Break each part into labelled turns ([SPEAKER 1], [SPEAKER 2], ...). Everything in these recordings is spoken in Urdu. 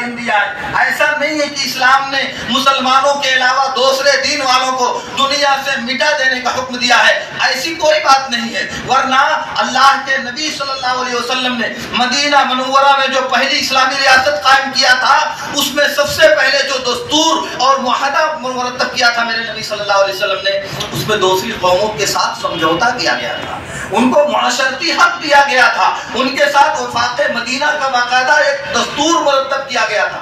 [SPEAKER 1] تعلیم دیا ہے۔ ایسا نہیں ہے کہ اسلام نے مسلمانوں کے علاوہ دوسرے دین والوں کو دنیا سے مٹا دینے کا حکم دیا ہے، ایسی کوئی بات نہیں ہے۔ ورنہ اللہ کے نبی صلی اللہ علیہ وسلم نے مدینہ منورہ میں جو پہلی اسلامی ریاست قائم کیا تھا، اس میں سب سے پہلے جو دستور اور معاہدہ مرتب کیا تھا میرے نبی صلی اللہ علیہ وسلم نے، اس میں دوسری قوموں کے ساتھ سمجھوتا کیا گیا تھا، ان کو معاشرتی حق دیا گیا تھا، ان کے ساتھ وفاق مدینہ کا باقاعدہ ایک دستور مرتب کیا گیا تھا۔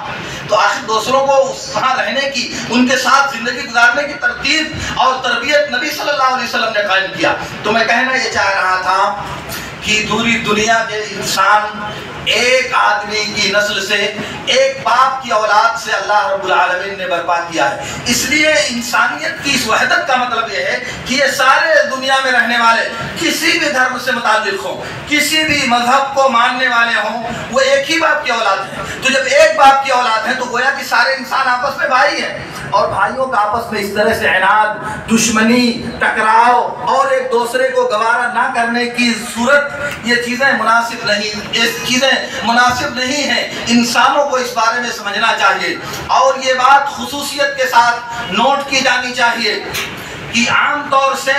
[SPEAKER 1] تو آخر دوسروں کو وہاں رہنے کی، ان کے ساتھ زندگی گزارنے کی ترتیب اور تربیت نبی صلی اللہ علیہ وسلم نے قائم کیا۔ تو میں کہنا یہ چاہ رہا تھا کہ پوری دنیا کے انسان ایک آدمی کی نسل سے، ایک باپ کی اولاد سے اللہ رب العالمین نے برپا کیا ہے۔ اس لیے انسانیت کی اس وحدت کا مطلب یہ ہے کہ یہ سارے دنیا میں رہنے والے کسی بھی دھرم سے متعلق ہوں، کسی بھی مذہب کو ماننے والے ہوں، وہ ایک ہی باپ کی اولاد ہیں۔ تو جب ایک باپ کی اولاد ہیں تو گویا کہ سارے انسان آپس میں بھائی ہیں، اور بھائیوں کا آپس میں اس طرح سے عناد، دشمنی، ٹکراؤ اور ایک دوسرے کو گوارا نہ کرنے کی صورت، یہ چیزیں مناسب نہیں ہیں۔ انسانوں کو اس بارے میں سمجھنا چاہیے، اور یہ بات خصوصیت کے ساتھ نوٹ کی جانی چاہیے کہ عام طور سے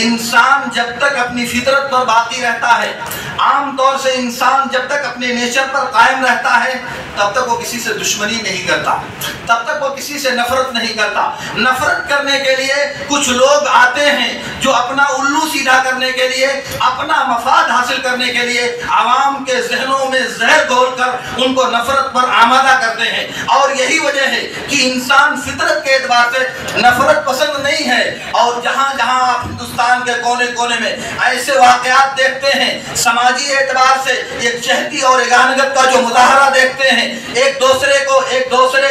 [SPEAKER 1] انسان جب تک اپنی فطرت پر باقی رہتا ہے، عام طور سے انسان جب تک اپنے نیچر پر قائم رہتا ہے، تب تک وہ کسی سے دشمنی نہیں کرتا، تب تک وہ کسی سے نفرت نہیں کرتا۔ نفرت کرنے کے لیے کچھ لوگ آتے ہیں جو اپنا الو سیدھا کرنے کے لیے، اپنا مفاد حاصل کرنے کے لیے عوام کے ذہنوں میں زہر گھول کر ان کو نفرت پر آمادہ کرتے ہیں، اور یہی وجہ ہے کہ انسان فطرت کے اعتبار سے نفرت پسند نہیں ہے۔ اور جہاں جہاں آپ ہندوستان کے کونے کونے میں ایسے واقعات دیکھتے ہیں، سماجی اعتبار سے ایک چہتی اور اگانگت کا جو مظاہرہ دیکھتے ہیں، ایک دوسرے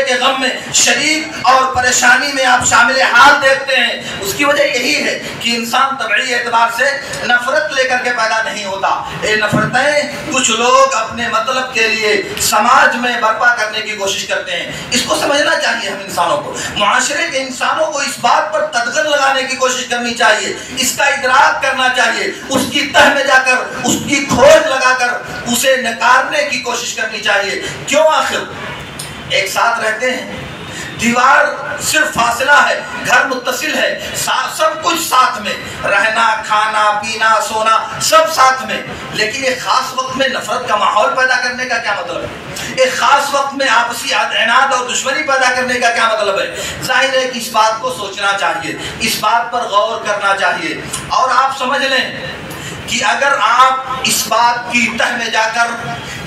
[SPEAKER 1] کے غم میں شریک اور پریشانی میں آپ شامل حال دیکھتے ہیں، اس کی وجہ یہی ہے کہ انسان طبعی اعتبار سے نفرت لے کر کے پیدا نہیں ہوتا۔ یہ نفرتیں کچھ لوگ اپنے مطلب کے لیے سماج میں برپا کرنے کی کوشش کرتے ہیں۔ اس کو سمجھنا چاہیے ہم انسانوں کو، معاشرے کے انسانوں کو اس بات پر قدغن لگانے کی کوشش کرنی چاہیے، اس کا ادراک کرنا چاہیے، اس کی تہ میں جا کر اس کی کھوج لگا کر اسے نکارنے کی کوشش کرنی چاہیے۔ کیوں؟ آخر ایک ساتھ رہتے ہیں، دیوار صرف فاصلہ ہے، گھر متصل ہے، سب کچھ ساتھ میں، رہنا، کھانا، پینا، سونا سب ساتھ میں، لیکن ایک خاص وقت میں نفرت کا ماحول پیدا کرنے کا کیا مطلب ہے؟ ایک خاص وقت میں آپسی عناد اور دشمنی پیدا کرنے کا کیا مطلب ہے؟ ظاہر ہے کہ اس بات کو سوچنا چاہیے، اس بات پر غور کرنا چاہیے، اور آپ سمجھ لیں کہ اگر آپ اس بات کی تہ میں جا کر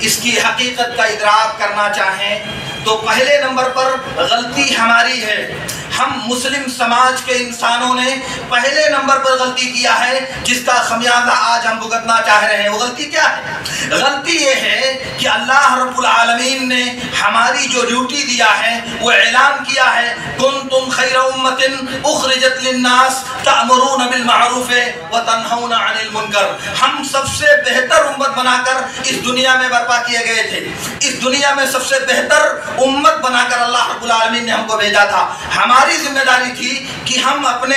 [SPEAKER 1] اس کی حقیقت کا ادراک کرنا چاہیں تو پہلے نمبر پر غلطی ہماری ہے۔ ہم مسلم سماج کے انسانوں نے پہلے نمبر پر غلطی کیا ہے، جس کا خمیازہ آج ہم بھگتنا چاہ رہے ہیں۔ وہ غلطی کیا ہے؟ غلطی یہ ہے کہ اللہ رب العالمین نے ہماری جو ڈیوٹی دیا ہے وہ اعلان کیا ہے، کنتم خیر امۃ اخرجت للناس تأمرون بالمعروف وتنہون عن المنکر۔ ہم سب سے بہتر امت بنا کر اس دنیا میں برپا کیے گئے تھے، اس دنیا میں سب سے بہتر امت بنا کر اللہ رب العالمین نے ہم کو بھیجا تھا۔ ہماری ذمہ داری تھی کہ ہم اپنے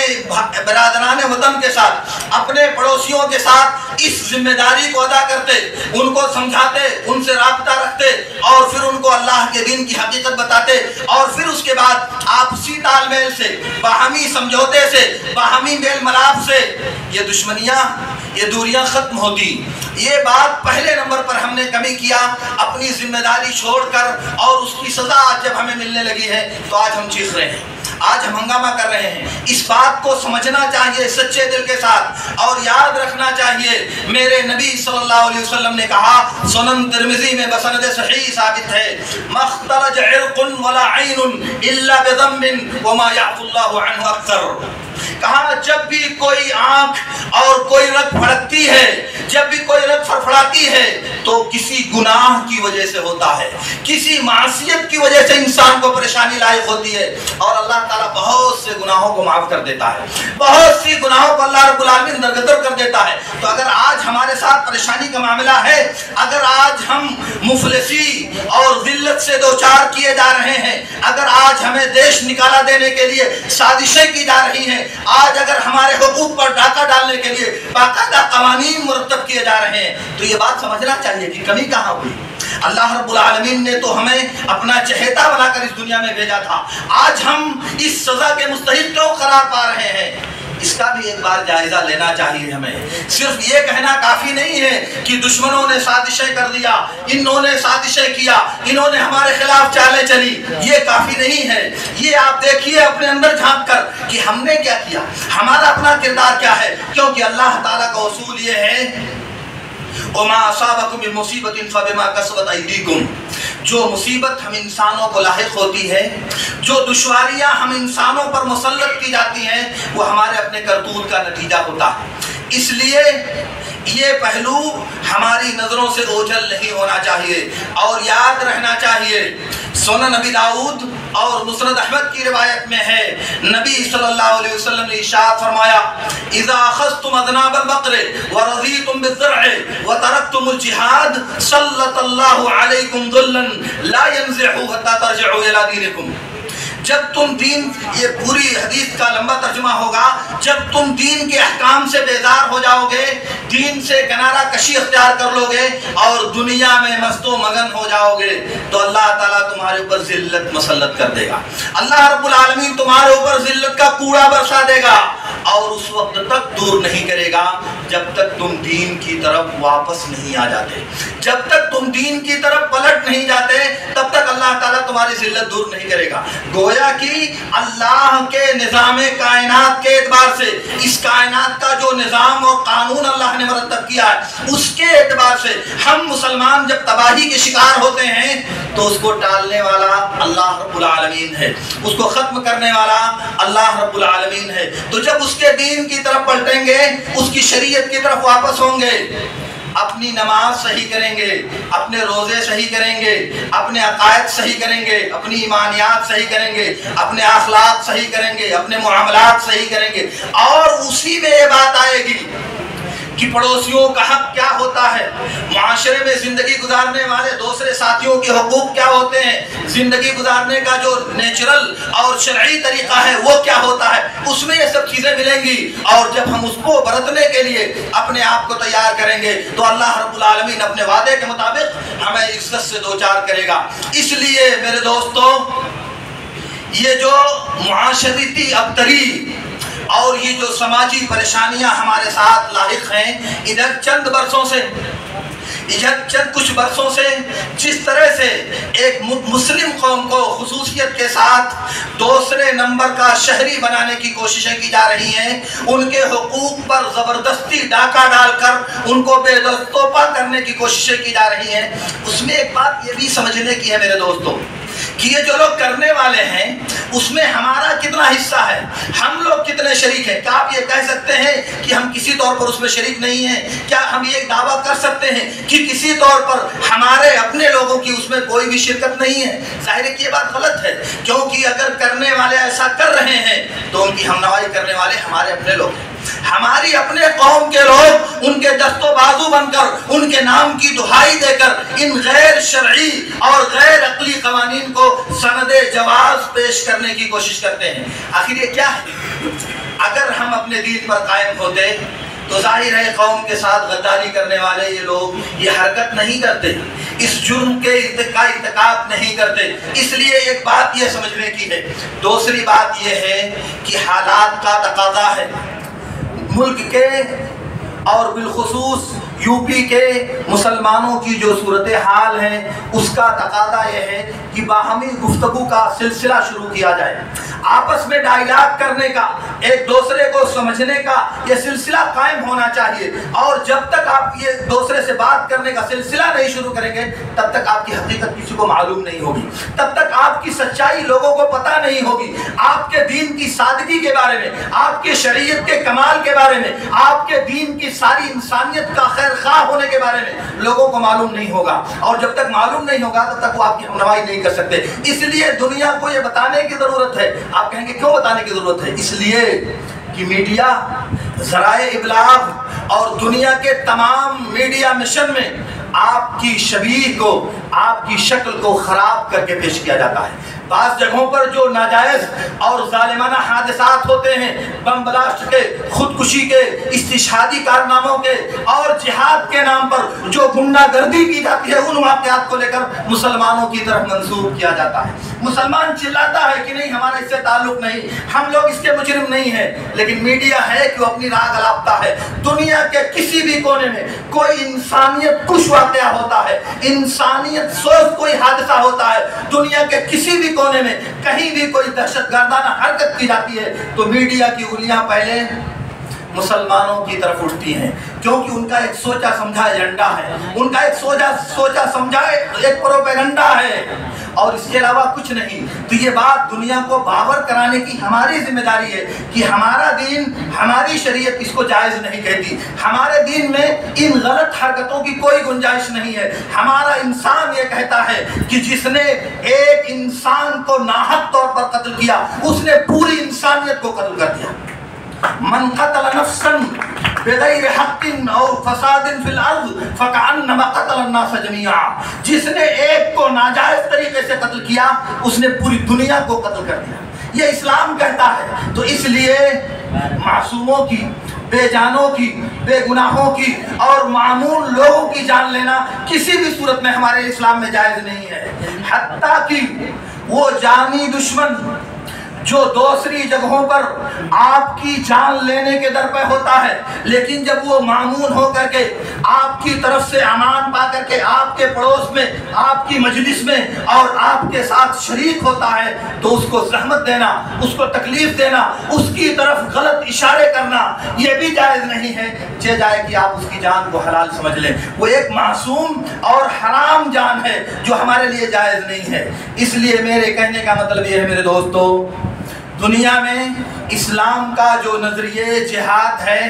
[SPEAKER 1] برادران وطن کے ساتھ، اپنے پڑوسیوں کے ساتھ اس ذمہ داری کو ادا کرتے، ان کو سمجھاتے، ان سے رابطہ رکھتے، اور پھر ان کو اللہ کے دین کی حقیقت بتاتے، اور پھر اس کے بعد آپسی تال میل سے، باہمی سمجھوتے سے، باہمی میل ملاپ سے یہ دشمنیاں، یہ دوریاں ختم ہوتی۔ یہ بات پہلے نمبر پر ہم نے کمی کیا، اپنی ذمہ داری چھوڑ کر، اور اس کی سزا آج جب ہمیں ملنے لگی ہے تو آج ہم چیخ رہے ہیں، آج ہم ہنگامہ کر رہے ہیں۔ اس بات کو سمجھنا چاہیے سچے دل کے ساتھ، اور یاد رکھنا چاہیے میرے نبی صلی اللہ علیہ وسلم نے کہا، سنن ترمذی میں بسند صحیح ثابت ہے، مختلج عرق ولا عین الا بذنب وما يعفو اللہ عنہ اکثر۔ کہا جب بھی کوئی آنکھ اور کوئی رگ پھڑکتی ہے، جب بھی کوئی رگ پھڑپھڑاتی ہے تو کسی گناہ کی وجہ سے ہوتا ہے، کسی معصیت کی وجہ سے انسان کو پریشانی لاحق ہوتی ہے، اور اللہ تعالیٰ بہت سے گناہوں کو معاف کر دیتا ہے، بہت سی گناہوں کو اللہ رب العالمین درگزر کر دیتا ہے۔ تو اگر آج ہمارے ساتھ پریشانی کا معاملہ ہے، اگر آج ہم مفلسی اور ذلت سے دوچار کیے جا رہے ہیں، اگر آج ہمیں دیش نکالا دینے کے لیے سازشیں کی جا رہی ہیں، آج اگر ہمارے حقوق پر ڈاکہ ڈالنے کے لیے باقاعدہ قوانین مرتب کیے جا رہے ہیں، تو یہ بات سمجھنا چاہیے کہ کمی کہاں ہوئی۔ اللہ رب العالمین نے تو ہمیں اپنا چہیتا بنا کر اس دنیا میں بھیجا تھا، آج ہم اس سزا کے مستحق کیوں قرار پا رہے ہیں؟ اس کا بھی ایک بار جائزہ لینا چاہیے ہمیں۔ صرف یہ کہنا کافی نہیں ہے کہ دشمنوں نے سازشیں کر دیا، انہوں نے سازشیں کیا، انہوں نے ہمارے خلاف چالیں چلی، یہ کافی نہیں ہے۔ یہ آپ دیکھیے اپنے اندر جھانک کر کہ ہم نے کیا کیا، ہمارا اپنا کردار کیا ہے، کیونکہ اللہ تعالیٰ کا اصول یہ ہے وَمَا أَصَابَكُم مِّن مُّصِيبَةٍ فَبِمَا كَسَبَتْ أَيْدِيكُمْ، جو مصیبت ہم انسانوں کو لاحق ہوتی ہے، جو دشواریاں ہم انسانوں پر مسلط کی جاتی ہیں، وہ ہمارے اپنے کرتوت کا نتیجہ ہوتا ہے۔ اس لیے یہ پہلو ہماری نظروں سے اوجھل نہیں ہونا چاہیے، اور یاد رہنا چاہیے سنن نبی داؤد اور مسند احمد کی روایت میں ہے، نبی صلی اللہ علیہ وسلم نے ارشاد فرمایا اذا اخذتم اذناب البقر ورضيتم بالزرع وتركتم الجهاد سلط الله عليكم ذلا لا ينزعه حتى ترجعوا الى دينكم۔ جب تم دین، یہ پوری حدیث کا لمبا ترجمہ ہوگا، جب تم دین کے احکام سے بیزار ہو جاؤ گے، دین سے کنارہ کشی اختیار کر لو گے اور دنیا میں مست و مگن ہو جاؤ گے تو اللہ تعالیٰ تمہارے اوپر ذلت مسلط کر دے گا۔ اللہ رب العالمین تمہارے اوپر ذلت کا کوڑا برسا دے گا اور اس وقت تک دور نہیں کرے گا جب تک تم دین کی طرف واپس نہیں آ جاتے، جب تک تم دین کی طرف پلٹ نہیں جاتے تب تک اللہ تعالیٰ تمہاری ذلت دور نہیں کرے گا۔ گویا کہ اللہ کے نظام کائنات کے اعتبار سے، اس کائنات کا جو نظام اور قانون اللہ نے مرتب کیا ہے اس کے اعتبار سے ہم مسلمان جب تباہی کے شکار ہوتے ہیں تو اس کو ٹالنے والا اللہ رب العالمین ہے، اس کو ختم کرنے والا اللہ رب العالمین ہے۔ تو جب اس کے دین کی طرف پلٹیں گے، اس کی شریعت کی طرف واپس ہوں گے، اپنی نماز صحیح کریں گے، اپنے روزے صحیح کریں گے، اپنے عقائد صحیح کریں گے، اپنی ایمانیات صحیح کریں گے، اپنے اخلاق صحیح کریں گے، اپنے معاملات صحیح کریں گے، اور اسی میں یہ بات آئے گی کہ پڑوسیوں کا حق کیا ہوتا ہے، معاشرے میں زندگی گزارنے والے دوسرے ساتھیوں کے حقوق کیا ہوتے ہیں، زندگی گزارنے کا جو نیچرل اور شرعی طریقہ ہے وہ کیا ہوتا ہے، اس میں یہ سب چیزیں ملیں گی۔ اور جب ہم اس کو برتنے کے لیے اپنے آپ کو تیار کریں گے تو اللہ رب العالمین اپنے وعدے کے مطابق ہمیں عزت سے دوچار کرے گا۔ اس لیے میرے دوستو، یہ جو معاشرتی ابتری اور یہ جو سماجی پریشانیاں ہمارے ساتھ لاحق ہیں، ادھر چند کچھ برسوں سے جس طرح سے ایک مسلم قوم کو خصوصیت کے ساتھ دوسرے نمبر کا شہری بنانے کی کوششیں کی جا رہی ہیں، ان کے حقوق پر زبردستی ڈاکہ ڈال کر ان کو بے دست و پا کرنے کی کوششیں کی جا رہی ہیں، اس میں ایک بات یہ بھی سمجھنے کی ہے میرے دوستوں کہ یہ جو لوگ کرنے والے ہیں اس میں ہمارا کتنا حصہ ہے، ہم لوگ کتنے شریک ہیں۔ کیا آپ یہ کہہ سکتے ہیں کہ ہم کسی طور پر اس میں شریک نہیں ہیں؟ کیا ہم یہ دعویٰ کر سکتے ہیں کہ کسی طور پر ہمارے اپنے لوگوں کی اس میں کوئی بھی شرکت نہیں ہے؟ ظاہر ہے کہ یہ بات غلط ہے، کیونکہ اگر کرنے والے ایسا کر رہے ہیں تو ان کی ہمنوائی کرنے والے ہمارے اپنے لوگ ہیں، ہماری اپنے قوم کے لوگ ان کے دست و بازو بن کر ان کے نام کی دہائی دے کر ان غیر شرعی اور غیر عقلی قوانین کو سند جواز پیش کرنے کی کوشش کرتے ہیں۔ آخر یہ کیا ہے؟ اگر ہم اپنے دین پر قائم ہوتے تو ظاہر ہے قوم کے ساتھ غداری کرنے والے یہ لوگ یہ حرکت نہیں کرتے، اس جرم کے ارتکاب نہیں کرتے۔ اس لیے ایک بات یہ سمجھنے کی ہے۔ دوسری بات یہ ہے کہ حالات کا تقاضا ہے، ملک کے اور بالخصوص یو پی کے مسلمانوں کی جو صورتحال ہے اس کا تقاضا یہ ہے کہ باہمی گفتگو کا سلسلہ شروع کیا جائے، آپس میں ڈائیلاگ کرنے کا، ایک دوسرے کو سمجھنے کا یہ سلسلہ قائم ہونا چاہیے۔ اور جب تک آپ یہ دوسرے سے بات کرنے کا سلسلہ نہیں شروع کریں گے تب تک آپ کی حقیقت کسی کو معلوم نہیں ہوگی، تب تک آپ کی سچائی لوگوں کو پتہ نہیں ہوگی، آپ کے دین کی سادگی کے بارے میں، آپ کے شریعت کے کمال کے بارے میں، آپ کے دین کی ساری انسانیت کا خیر خواہ ہونے کے بارے میں لوگوں کو معلوم نہیں ہوگا، اور جب تک معلوم نہیں ہوگا تب تک وہ آپ کی ہمنوائی نہیں کر سکتے۔ اس لیے دنیا کو یہ بتانے کی ضرورت ہے۔ آپ کہیں گے کیوں بتانے کی ضرورت ہے؟ اس لیے کہ میڈیا، ذرائع ابلاغ اور دنیا کے تمام میڈیا مشن میں آپ کی شبیہ کو، آپ کی شکل کو خراب کر کے پیش کیا جاتا ہے۔ بعض جگہوں پر جو ناجائز اور ظالمانہ حادثات ہوتے ہیں، بم بلاسٹ کے، خودکشی کے، استشہادی کارناموں کے اور جہاد کے نام پر جو غنڈہ گردی کی جاتی ہے، ان واقعات کو لے کر مسلمانوں کی طرف منسوب کیا جاتا ہے۔ مسلمان چلاتا ہے کہ نہیں ہمارا اس سے تعلق نہیں، ہم لوگ اس کے مجرم نہیں ہیں، لیکن میڈیا ہے کہ وہ اپنی راہ گلاپتا ہے۔ دنیا کے کسی بھی کونے میں کوئی انسانیت کش واقعہ ہوتا ہے، انسانیت سوز کوئی حادثہ ہوتا ہے، دنیا کے کسی بھی کونے میں کہیں بھی کوئی دہشت گردانہ حرکت کی جاتی ہے تو میڈیا کی انگلیاں پہلے مسلمانوں کی طرف اٹھتی ہیں، کیونکہ ان کا ایک سوچا سمجھا ایجنڈا ہے، ان کا ایک سوچا سمجھا ایک پروپیگنڈا ہے اور اس کے علاوہ کچھ نہیں۔ تو یہ بات دنیا کو باور کرانے کی ہماری ذمہ داری ہے کہ ہمارا دین، ہماری شریعت اس کو جائز نہیں کہتی، ہمارے دین میں ان غلط حرکتوں کی کوئی گنجائش نہیں ہے۔ ہمارا انسان یہ کہتا ہے کہ جس نے ایک انسان کو ناحق طور پر قتل کیا، اس نے پوری انسانیت کو قتل کر دیا۔ من قتل نفسا بغیر حق اور فساد فی الارض فکأنما قتل الناس جميعا، جس نے ایک کو ناجائز طریقے سے قتل کیا، اس نے پوری دنیا کو قتل کر دیا، یہ اسلام کہتا ہے۔ تو اس لیے معصوموں کی، بے جانوں کی، بے گناہوں کی اور معمول لوگوں کی جان لینا کسی بھی صورت میں ہمارے اسلام میں جائز نہیں ہے۔ حتیٰ کہ وہ جانی دشمن جو دوسری جگہوں پر آپ کی جان لینے کے در پہ ہوتا ہے، لیکن جب وہ معمون ہو کر کے آپ کی طرف سے امان پا کر کے آپ کے پڑوس میں، آپ کی مجلس میں اور آپ کے ساتھ شریک ہوتا ہے تو اس کو زحمت دینا، اس کو تکلیف دینا، اس کی طرف غلط اشارے کرنا یہ بھی جائز نہیں ہے، چہ جائے کہ آپ اس کی جان کو حلال سمجھ لیں۔ وہ ایک معصوم اور حرام جان ہے جو ہمارے لیے جائز نہیں ہے۔ اس لیے میرے کہنے کا مطلب یہ ہے میرے دوستو، دنیا میں اسلام کا جو نظریہ جہاد ہے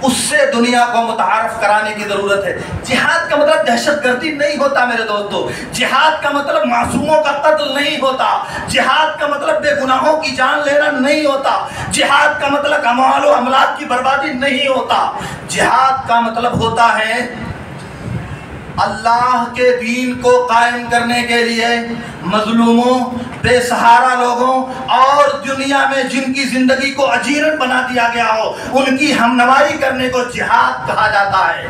[SPEAKER 1] اس سے دنیا کو متعارف کرانے کی ضرورت ہے۔ جہاد کا مطلب دہشت گردی نہیں ہوتا میرے دوستو، جہاد کا مطلب معصوموں کا قتل نہیں ہوتا، جہاد کا مطلب بے گناہوں کی جان لینا نہیں ہوتا، جہاد کا مطلب اموال و املاک کی بربادی نہیں ہوتا۔ جہاد کا مطلب ہوتا ہے اللہ کے دین کو قائم کرنے کے لیے مظلوموں، بے سہارا لوگوں اور دنیا میں جن کی زندگی کو اجیرن بنا دیا گیا ہو ان کی ہمنوائی کرنے کو جہاد کہا جاتا ہے۔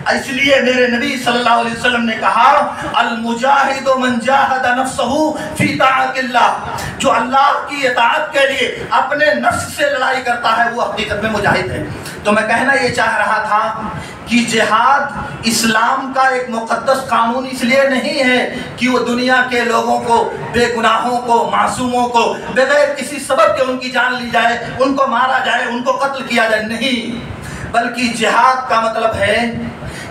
[SPEAKER 1] اس لیے میرے نبی صلی اللہ علیہ وسلم نے کہا المجاہد من جاہد نفسہ فی طاعت اللہ، جو اللہ کی اطاعت کے لیے اپنے نفس سے لڑائی کرتا ہے وہ حقیقت میں مجاہد ہے۔ تو میں کہنا یہ چاہ رہا تھا کہ جہاد اسلام کا ایک مقدس قانون اس لیے نہیں ہے کہ وہ دنیا کے لوگوں کو، بے گناہوں کو، معصوموں کو بغیر کسی سبب کے ان کی جان لی جائے، ان کو مارا جائے، ان کو قتل کیا جائے، نہیں، بلکہ جہاد کا مطلب ہے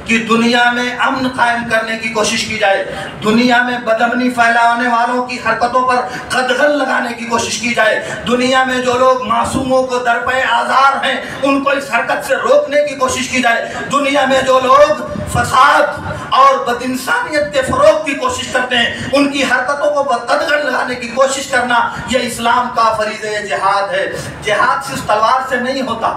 [SPEAKER 1] کہ دنیا میں امن قائم کرنے کی کوشش کی جائے، دنیا میں بدامنی پھیلانے والوں کی حرکتوں پر قدغن لگانے کی کوشش کی جائے، دنیا میں جو لوگ معصوموں کو درپے آزار ہیں ان کو اس حرکت سے روکنے کی کوشش کی جائے، دنیا میں جو لوگ فساد اور بدانسانیت کے فروغ کی کوشش کرتے ہیں ان کی حرکتوں کو قدغن لگانے کی کوشش کرنا یہ اسلام کا فریضہ جہاد ہے۔ جہاد صرف تلوار سے نہیں ہوتا،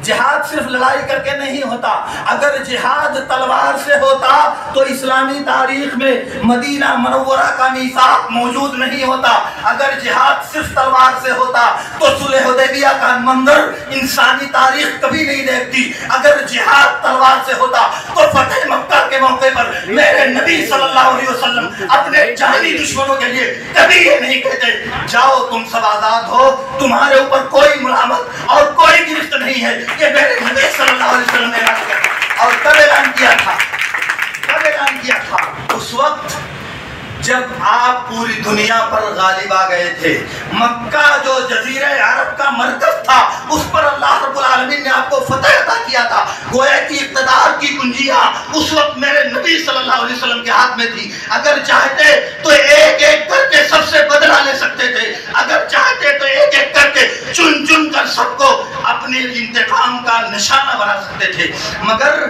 [SPEAKER 1] جہاد صرف لڑائی کر کے نہیں ہوتا۔ اگر جہاد تلوار سے ہوتا تو اسلامی تاریخ میں مدینہ منورہ کا میثاق موجود نہیں ہوتا۔ اگر جہاد صرف تلوار سے ہوتا تو صلح حدیبیہ کا منظر انسانی تاریخ کبھی نہیں دیکھتی۔ اگر جہاد تلوار سے ہوتا تو فتح مکہ کے موقع پر میرے نبی صلی اللہ علیہ وسلم اپنے جانی دشمنوں کے لیے کبھی یہ نہیں کہتے جاؤ تم سب آزاد ہو، تمہارے اوپر کوئی ملامت اور کوئی گرفت نہیں ہے۔ یہ میرے نبی صلی اللہ علیہ وسلم نے اعلان کیا اور کب اعلان کیا تھا؟ کب اعلان کیا تھا؟ اس وقت جب آپ پوری دنیا پر غالب آ گئے تھے۔ مکہ جو جزیرہ عرب کا مرکز تھا اس پر اللہ رب العالمین نے آپ کو فتح عطا کیا تھا۔ گویا کی اقتدار کی کنجیاں اس وقت میرے نبی صلی اللہ علیہ وسلم کے ہاتھ میں تھی۔ اگر چاہتے تو ایک ایک کر کے سب سے بدلہ لے سکتے تھے، اگر چاہتے تو ایک ایک کر کے چن چن کر سب کو اپنے انتقام کا نشانہ بنا سکتے تھے، مگر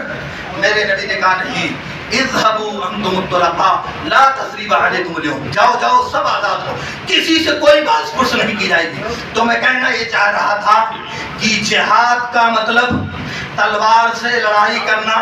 [SPEAKER 1] میرے نبی نے کہا نہیں، اذهبوا انتم الطلقاء لا تثریب علیکم اليوم، جاؤ جاؤ سب آزاد ہو، کسی سے کوئی باز پرس نہیں کی جائے گی۔ تو میں کہنا یہ چاہ رہا تھا کہ جہاد کا مطلب تلوار سے لڑائی کرنا،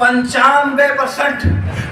[SPEAKER 1] 95%